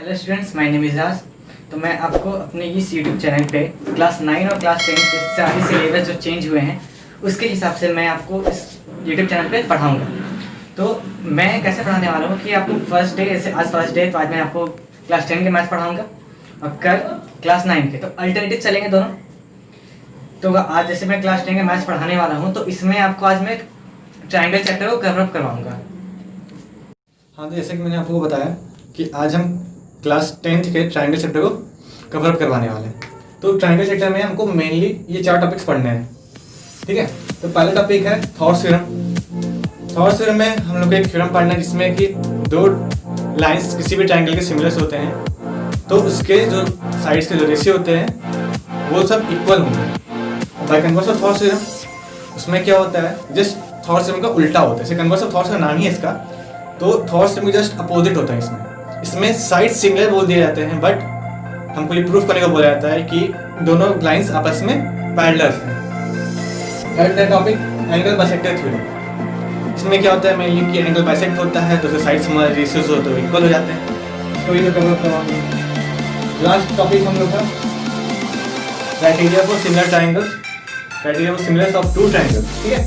Hello students, my name is Raj. तो मैं आपको अपने इस यूट्यूब चैनल पे क्लास 9 और क्लास 10 के सारे सिलेबस जो चेंज हुए हैं उसके हिसाब से मैं आपको इस यूट्यूब चैनल पे पढ़ाऊँगा। तो मैं कैसे पढ़ाने वाला हूँ कि आपको फर्स्ट डे, जैसे आज फर्स्ट डे, तो आज मैं आपको क्लास 10 के मैथ्स पढ़ाऊँगा और कल क्लास 9 के, तो अल्टरनेटिव चलेंगे दोनों। तो आज जैसे मैं क्लास 10 के मैथ्स पढ़ाने वाला हूँ तो इसमें आपको आज मैं ट्राइंगल चैप्टर को कवर अप करवाऊँगा। हाँ, तो जैसे कि मैंने आपको बताया कि आज हम क्लास 10th के ट्राइंगल चैप्टर को कवर अप करवाने वाले हैं। तो ट्राइंगल चैप्टर में हमको मेनली ये 4 टॉपिक्स पढ़ने हैं, ठीक है। तो पहला टॉपिक है थॉर्स थ्योरम। थॉर्स थ्योरम में हम लोग को एक थ्योरम पढ़ना है जिसमें कि दो लाइंस किसी भी ट्राइंगल के सिमिलर्स होते हैं तो उसके जो साइड्स के जो रेशियो होते हैं वो सब इक्वल होंगे। बाय कन्वर्स ऑफ थॉर्स थ्योरम उसमें क्या होता है, जस्ट थॉर्स थ्योरम का उल्टा होता है। जैसे कन्वर्स ऑफ थॉर्स का नाम ही है इसका, तो थॉर्स थ्योरम जस्ट अपोजिट होता है। इसमें साइड सिमिलर बोल दिए जाते हैं, बट हमको ये प्रूफ करने को बोला जाता है कि दोनों लाइंस आपस में पैरेलल हैं। Third topic angle bisector theorem. इसमें क्या होता है मेनली कि एंगल बाइसेक्ट होता है तो उसके साइड्स हमारे रेशियोज होते हैं इक्वल हो जाते हैं। तो ये कवर करवाएंगे। लास्ट टॉपिक हम लोग का criteria for similar triangles, criteria for similars of two triangles, ठीक है।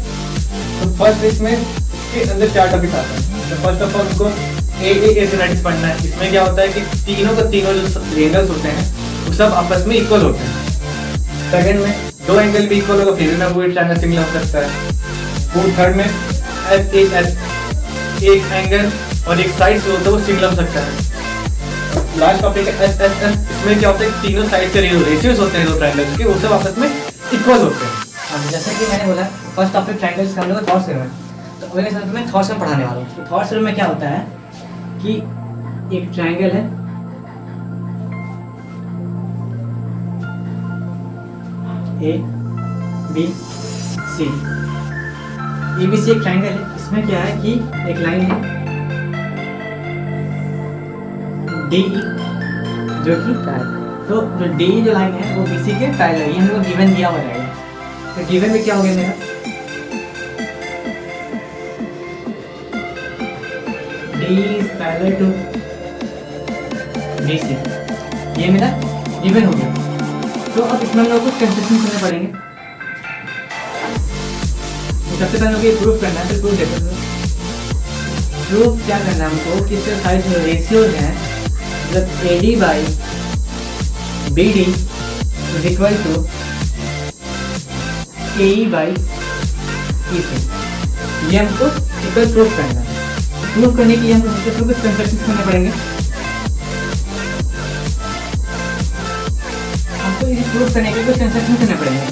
तो फर्स्ट इसमें के अंदर 4 टॉपिक आते हैं। तो फर्स्ट ऑफ ऑल हमको एसिमेट्रिक्स पढ़ना है। इसमें क्या होता है कि तीनों जो एंगल्स होते हैं वो सब आपस में इक्वल होते हैं। सेकंड में दो एंगल भी इक्वल होगा फिर भी ना कोई ट्रायंगल सिमिलर हो सकता है। थर्ड में एक एंगल और एक साइड जो होता है वो सिमिलर हो सकता है। लास्ट टॉपिक है एस। इसमें क्या होता है कि तीनों साइड के रेशियोज होते हैं दो ट्रायंगल्स के, वो सब आपस में इक्वल होते हैं। जैसे कि मैंने बोला फर्स्ट टॉपिक ट्रायंगल्स का हम लोग थॉर्स थ्योरम, तो अगले सत्र में थॉर्स थ्योरम पढ़ाने वाला हूँ। तो थॉर्स थ्योरम में क्या होता है कि एक ट्रायंगल है, A B C. A B C एक ट्रायंगल है। इसमें क्या है कि एक लाइन है डी ई जो कि तो जो डी जो लाइन है वो बी सी के पैरेलल है। ये हमको गिवन दिया हुआ है। तो गिवन में क्या हो गया मेरा, D is parallel to BC, ये मेरा गिवन हो गया। तो अब इसमें हम लोग कुछ कंस्ट्रक्शन करने पड़ेंगे। तो सबसे पहले मुझे प्रूफ करना है। तो प्रूफ देखो, प्रूफ क्या करना है हमको कि इसके साइड में रेशियोज हैं, मतलब AD by BD is equal to AE by EC। ये हमको इक्वल प्रूफ करना है। प्रूफ करने के लिए हमको सबसे पहले कुछ कंस्ट्रक्शंस करने पड़ेंगे। हमको इसे प्रूफ करने के लिए कुछ कंस्ट्रक्शंस करने पड़ेंगे।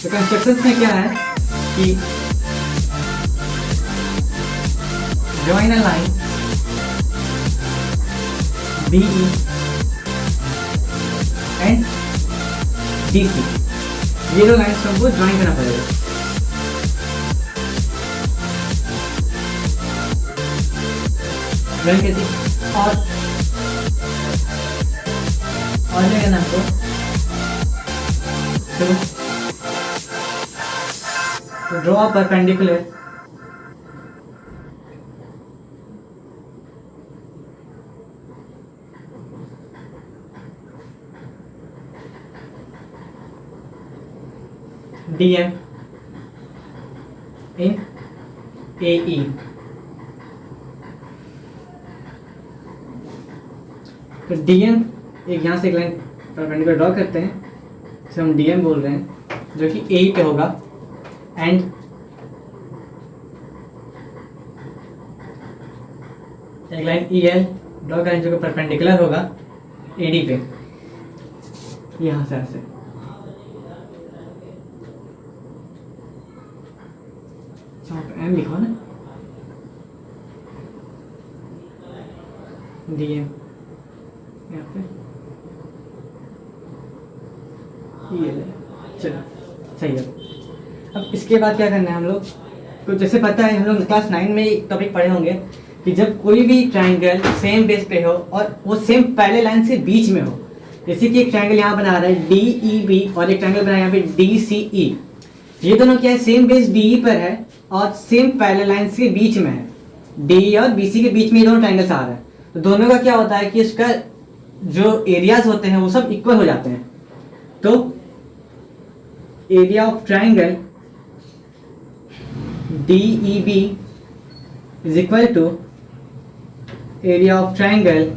तो कंस्ट्रक्शंस में क्या है कि join a line BE and DC, ये दो लाइन्स हमको ज्वाइन करना पड़ेगा। और क्या करना हमको, तो draw a perpendicular DM in AE। तो DM एक यहाँ से एक लाइन परपेंडिकुलर ड्रॉ करते हैं, इसे हम DM बोल रहे हैं, जो कि AE पे होगा। एंड एक लाइन EL ड्रॉ करें जो कि परपेंडिकुलर होगा AD पे, यहाँ से ऐसे। M लिखो ना, DM यहाँ पे चलो सही है। अब इसके बाद क्या करना है हम लोग को, जैसे पता है हम लोग क्लास 9 में एक टॉपिक पढ़े होंगे कि जब कोई भी ट्रायंगल सेम बेस पे हो और वो सेम पैरेलल लाइन से बीच में हो, जैसे कि एक ट्रायंगल यहाँ बना रहा है DEB और एक ट्रायंगल बना यहाँ पे DCE, ये दोनों क्या है सेम बेस DE पर है और सेम पैरेलल लाइंस के बीच में है। DE और BC के बीच में ये दोनों ट्रायंगल्स आ रहे हैं, तो दोनों का क्या होता है कि इसका जो एरियाज होते हैं वो सब इक्वल हो जाते हैं। तो area of triangle DEB is equal to area of triangle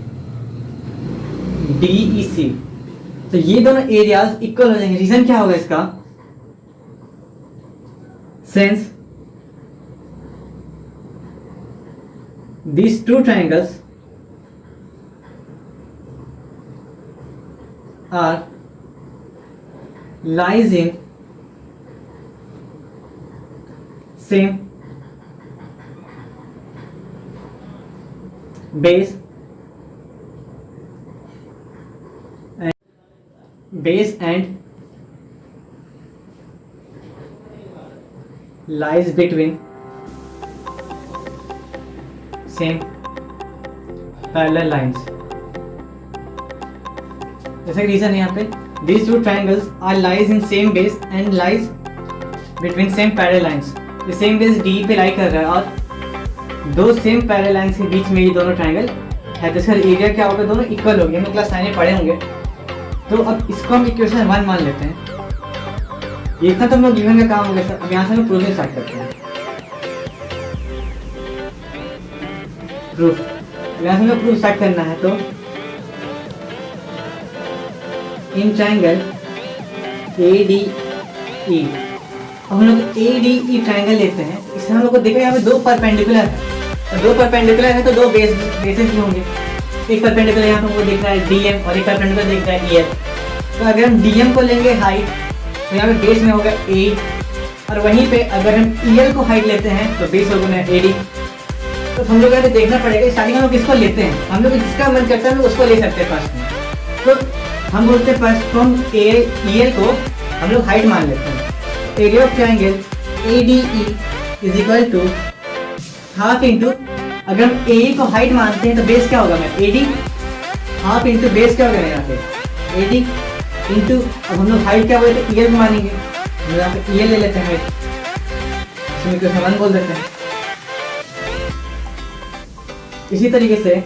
DEC। तो ये दोनों एरियाज इक्वल हो जाएंगे। रीजन क्या होगा इसका? Since these two triangles are lies in same base and lies between same parallel lines। जैसे रीजन है यहाँ पे these two triangles are lies in same base and lies between same parallel lines। ये same base D पे लाई कर रहा है और दो सेम पैरेलल लाइंस के बीच में ये दोनों ट्राइंगल है, तो इसका एरिया क्या होगा? दोनों इक्वल होंगे। हम क्लास 9 में पढ़े होंगे। तो अब इसको हम इक्वेशन 1 मान लेते हैं। ये था तो हम लोग गिवन का काम हो गया सर। अब यहाँ से हम प्रूविंग स्टार्ट करते हैं। प्रूफ, यहाँ से हमें प्रूफ स्टार्ट करना है। तो इन ट्राइंगल ADE, अब हम लोग ADE ट्राइंगल लेते हैं। इससे हम लोग को देखा यहाँ पे दो परपेंडिकुलर है, और दो परपेंडिकुलर है तो दो बेसिस भी होंगे। एक परपेंडिकुलर यहाँ पे हमको दिख रहा है DM और एक परपेंडिकुलर दिख रहा है EL। तो अगर हम DM को लेंगे हाइट तो यहाँ पे बेस में होगा A, और वहीं पे अगर हम EL को हाइट लेते हैं तो बेस होगा AD। तो हम लोग यहाँ पे देखना पड़ेगा स्टार्टिंग हम लोग किसको लेते हैं। हम लोग जिसका मन करता है हम लोग उसको ले सकते हैं फर्स्ट में। तो हम बोलते हैं फर्स्ट फ्रॉम EL को हम लोग हाइट मान लेते हैं। Area of triangle ADE is equal to half into, अगर हम AE को हाइट मानते हैं तो बेस क्या होगा? मैं AD हाफ इंटू बेस क्या होगा यहाँ पे AD इंटू, अब हम लोग हाइट क्या बोलते हैं? EL को मानेंगे। हम लोग यहाँ पे EL ले लेते हैं, इसमें क्वेश्चन 1 बोल देते हैं। इसी तरीके से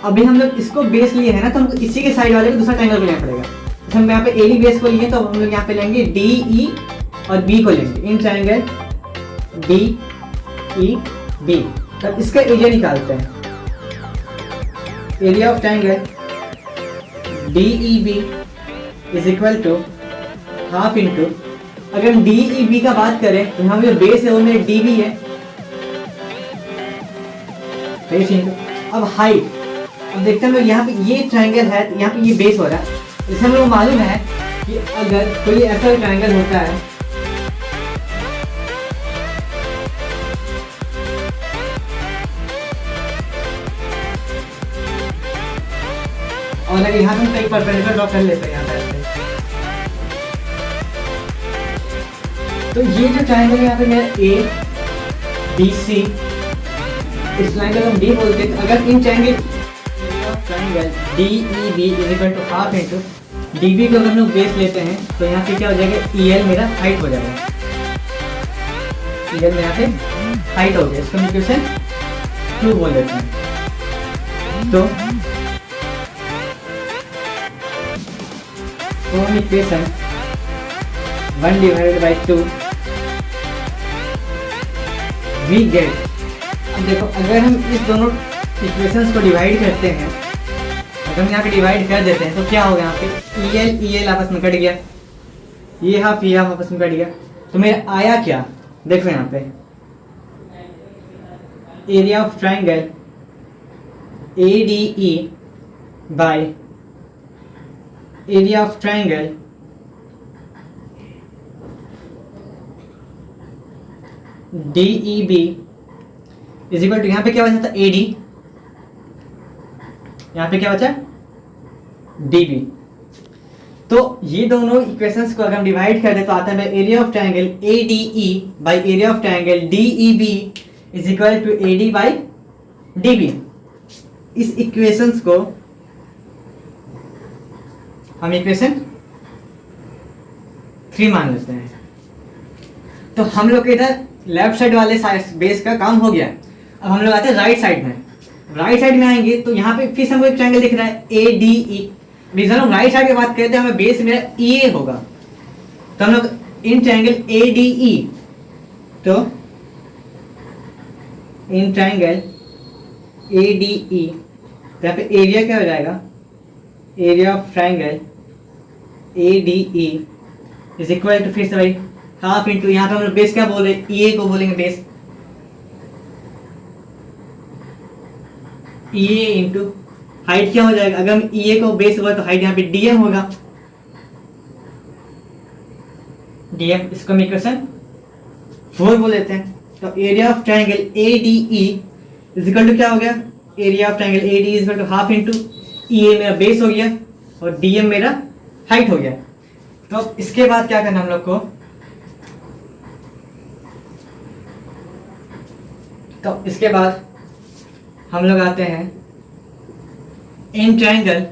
अभी हम लोग इसको बेस लिए है ना, तो हमको इसी के साइड वाले को दूसरा ट्राइंगल को लेना पड़ेगा। तो हम यहाँ पे AD बेस को लिए तो हम लोग यहाँ पे लेंगे DE और B को लेंगे। इन ट्राइंगल DEB, तब इसका एरिया निकालते हैं। Area of triangle DEB is equal to half into, अगर हम DEB का बात करें तो यहाँ पे बेस है वो मेरे DB है, बेस इंटू अब हाइट। अब देखते हैं हम लोग यहाँ पे ये ट्राइंगल है, यहाँ पे ये बेस हो रहा है। इससे हम लोग मालूम है कि अगर कोई ऐसा ट्राइंगल होता है और अगर यहाँ पे हम कई परपेंडिकुलर ड्रॉ कर लेते हैं यहाँ पे, तो ये जो ट्राइंगल है यहाँ पे मेरा ABC, इस ट्राइंगल हम D बोलते हैं। अगर in triangle DEB is equal to half into DB को अगर हम लोग बेस लेते हैं तो यहाँ पे क्या हो जाएगा? EL मेरा हाइट हो जाएगा। EL में यहाँ पे हाइट हो गया, इसको हम इक्वेशन 2 बोल देते हैं। तो हम equation 1 divided by 2 we get. अब देखो अगर हम इस दोनों इक्वेशंस को डिवाइड करते हैं, अगर हम यहाँ पे डिवाइड कर देते हैं तो क्या होगा? यहाँ पे EL आपस में कट गया, ये हाफ आपस में कट गया। तो मेरा आया क्या? देखो यहाँ पे area of triangle ADE by area of triangle DEB is equal to, यहाँ पे क्या बचा था? AD, यहाँ पे क्या बचा? DB। तो ये दोनों इक्वेशंस को अगर हम डिवाइड कर दे तो आता है area of triangle ADE by area of triangle DEB is equal to AD by DB। इस इक्वेशंस को हम इक्वेशन 3 मान लेते हैं। तो हम लोग इधर लेफ्ट साइड वाले बेस का काम हो गया। अब हम लोग आते हैं राइट साइड में। राइट साइड में आएंगे तो यहाँ पे फिर से हमको एक ट्रायंगल दिख रहा है ADE। रीजन हम राइट साइड की बात करते हैं, हमें बेस मेरा EA होगा, तो हम लोग इन ट्रायंगल ADE, तो इन ट्रायंगल ADE यहाँ पे एरिया क्या हो जाएगा, area of triangle ADE is equal to, फिर से भाई हाफ इंटू, यहाँ पे हम लोग बेस क्या बोल रहे हैं, EA को बोलेंगे बेस, EA इंटू हाइट क्या हो जाएगा, अगर हम EA को बेस हुआ तो हाइट यहाँ पे DM होगा, DM, इसको हम इक्वेशन 4 बोल देते हैं। तो area of triangle ADE is equal to क्या हो गया, area of triangle ADE is equal to half into EA मेरा बेस हो गया और DM मेरा हाइट हो गया। तो अब इसके बाद क्या करना हम लोग को, तो इसके बाद हम लोग आते हैं इन ट्रायंगल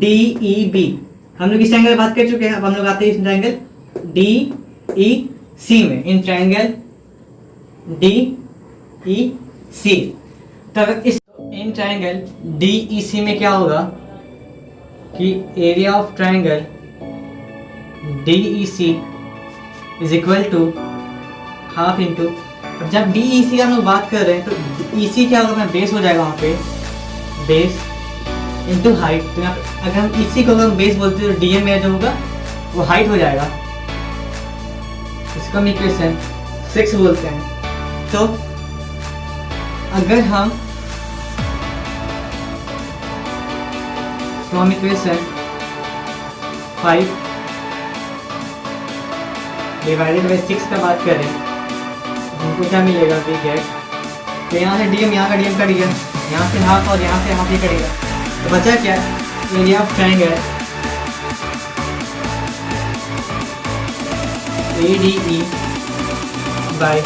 DEB। हम लोग इस ट्रायंगल बात कर चुके हैं, अब हम लोग आते हैं इस ट्रायंगल DEC में, इन ट्रायंगल DEC। तो अगर इस इन ट्रायंगल DEC में क्या होगा कि area of triangle DEC is equal to half into, अब जब DEC की हम लोग बात कर रहे हैं तो EC क्या होगा, अपना बेस हो जाएगा वहाँ पे, बेस इंटू हाइट। तो यहाँ पे अगर हम EC को अगर हम बेस बोलते हैं तो DM में जो होगा वो हाइट हो जाएगा, इसको हम इक्वेशन 6 बोलते हैं। तो अगर हम फ्रॉम इक्वेशन 5 डिवाइडेड बाई 6 का बात करें हमको क्या मिलेगा, वी गेट, तो यहाँ से DM, यहाँ का DM कट गया, यहाँ से हाफ और यहाँ से हाफ ही कटेगा, तो बचा क्या, area of triangle ADE by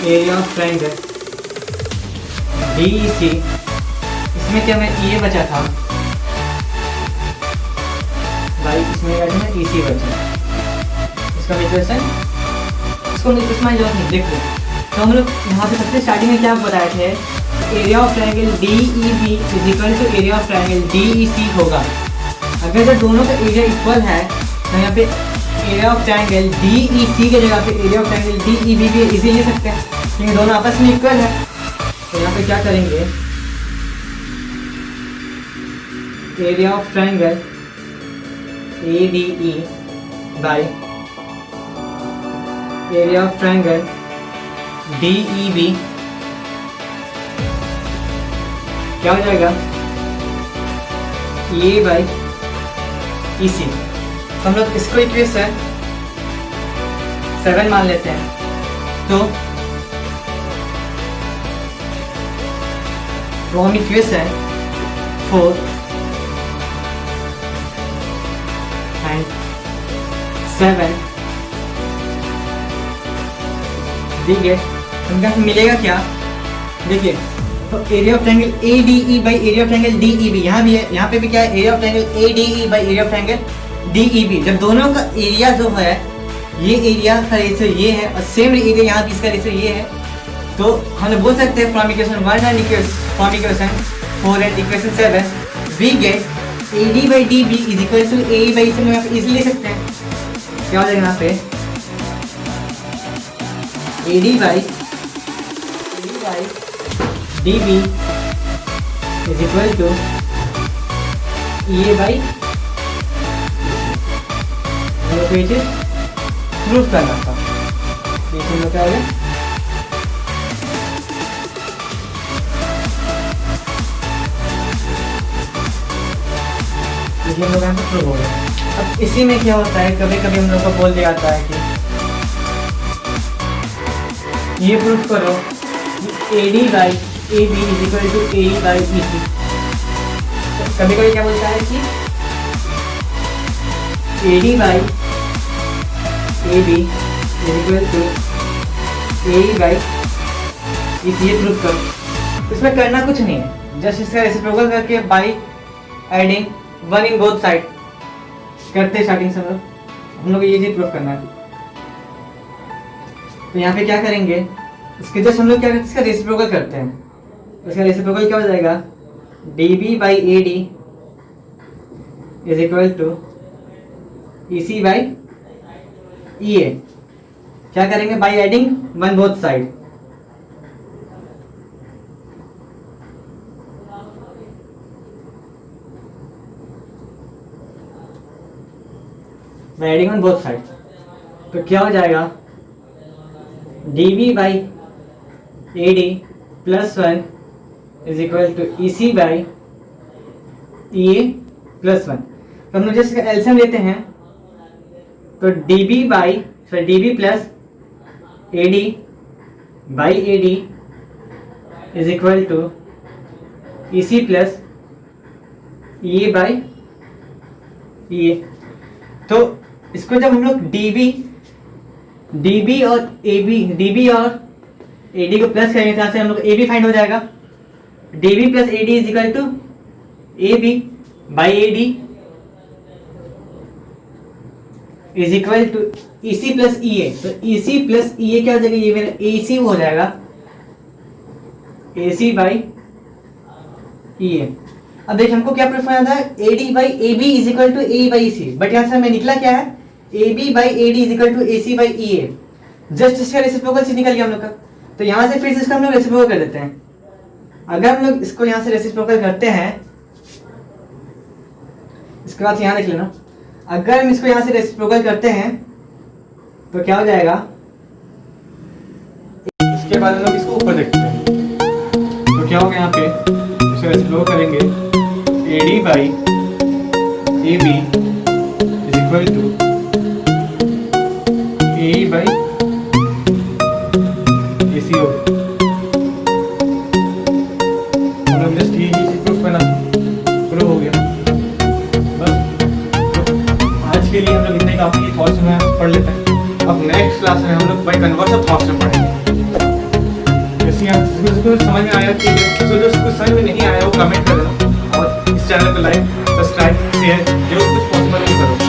area of triangle DEC। इसमें क्या मैं EA बचा था भाई, इसमें क्या था EC बचा, इसका इक्वेशन, इसको इसमें जरूरत नहीं, देख लो। तो हम लोग यहाँ पे सबसे स्टार्टिंग में क्या बताए थे, area of triangle DEB is equal to area of triangle DEC होगा। अगर जब दोनों का एरिया इक्वल है तो यहाँ पे एरिया ऑफ ट्रायंगल DEC के जगह पे एरिया ऑफ ट्रायंगल DEB भी इजी ले सकते हैं, क्योंकि दोनों आपस में इक्वल है। तो यहाँ पे क्या करेंगे, area of triangle ADE by area of triangle DEB क्या हो जाएगा, EA बाई EC। तो हम लोग इसको इक्वेशन 7 मान लेते हैं। तो फ्रॉम इक्वेशन 4 एंड 7 देखिए उनका मिलेगा क्या, देखिए तो area of triangle ADE by area of triangle DEB, यहाँ भी है, यहाँ पे भी क्या है, area of triangle ADE by area of triangle DEB। जब दोनों का एरिया जो है, ये एरिया का रेशियो ये है और सेम एरिया यहाँ भी इसका रेशियो ये है, तो हम लोग बोल सकते हैं from equation 1 and from equation 4 and equation 7 we get AD by DB is equal to AE by EC। यहाँ पे इजीली ले सकते हैं, क्या हो जाएगा यहाँ पे, AD by DB is equal to EA by proof करना था। देखिए क्या हो गया, हम लोग यहाँ पे प्रूफ हो गया। अब इसी में क्या होता है, कभी कभी हम लोग को बोल दिया जाता है कि ये प्रूफ करो AD by AB is equal to AE by EC। कभी कभी क्या बोलता है कि AD by AB is equal to AE by EC, ये प्रूफ करो। इसमें करना कुछ नहीं है, जस्ट इसका रेसिप्रोकल करके by adding 1 in both side करते स्टार्टिंग से हम लोग ये चीज प्रूफ करना है। तो यहाँ पे क्या करेंगे, इसके जस्ट हम लोग क्या करते हैं, इसका रेसिप्रोकल करते हैं। उसका रेसिप्रोकल क्या हो जाएगा, dB by AD is equal to EC by EA। क्या करेंगे, by adding one both side. By adding one both side तो क्या हो जाएगा, dB by AD plus 1 is equal to EC by EA plus 1। तो हम लोग जैसे एलसीएम लेते हैं तो dB by dB plus AD by AD is equal to EC plus EA by EA। तो इसको जब हम लोग dB और AD को प्लस करेंगे तो यहाँ से हम लोग AB फाइंड हो जाएगा। dB plus AD is equal to AB by AD is equal to EC plus EA। तो EC प्लस EA क्या हो जाएगा, ये मेरा AC हो जाएगा, AC बाई EA। अब देखिए हमको क्या प्रूफ करना था, AD by AB is equal to A by EC, but यहाँ से हमें निकला क्या है, AB by AD is equal to AC by EA। Just इसका रेसिप्रोकल चीज निकल गया हम लोग का। तो यहाँ से फिर से इसका हम लोग रेसिप्रोकल कर देते हैं। अगर हम लोग इसको यहाँ से रेसिप्रोकल करते हैं, इसके बाद यहाँ देख लेना, अगर हम इसको यहाँ से रेसिप्रोकल करते हैं तो क्या हो जाएगा, इसके बाद हम लोग इसको ऊपर देखते हैं तो क्या होगा, यहाँ पे इसे रेसिप्रोकल करेंगे, AD by AB is equal to AE by AC हो गया। हम लोग जस्ट ये चीज प्रूफ करना प्रूफ हो गया बस। तो आज के लिए हम लोग इतने काफी थॉट्स में पढ़ लेते हैं। अब नेक्स्ट क्लास में हम लोग बाई कन्वर्स ऑफ थॉट्स में पढ़ेंगे। जैसे यहाँ कुछ समझ में आया ठीक है, तो जो कुछ समझ में नहीं आया वो कमेंट कर देना और इस चैनल को लाइक सब्सक्राइब शेयर जो कुछ पॉसिबल हो करो।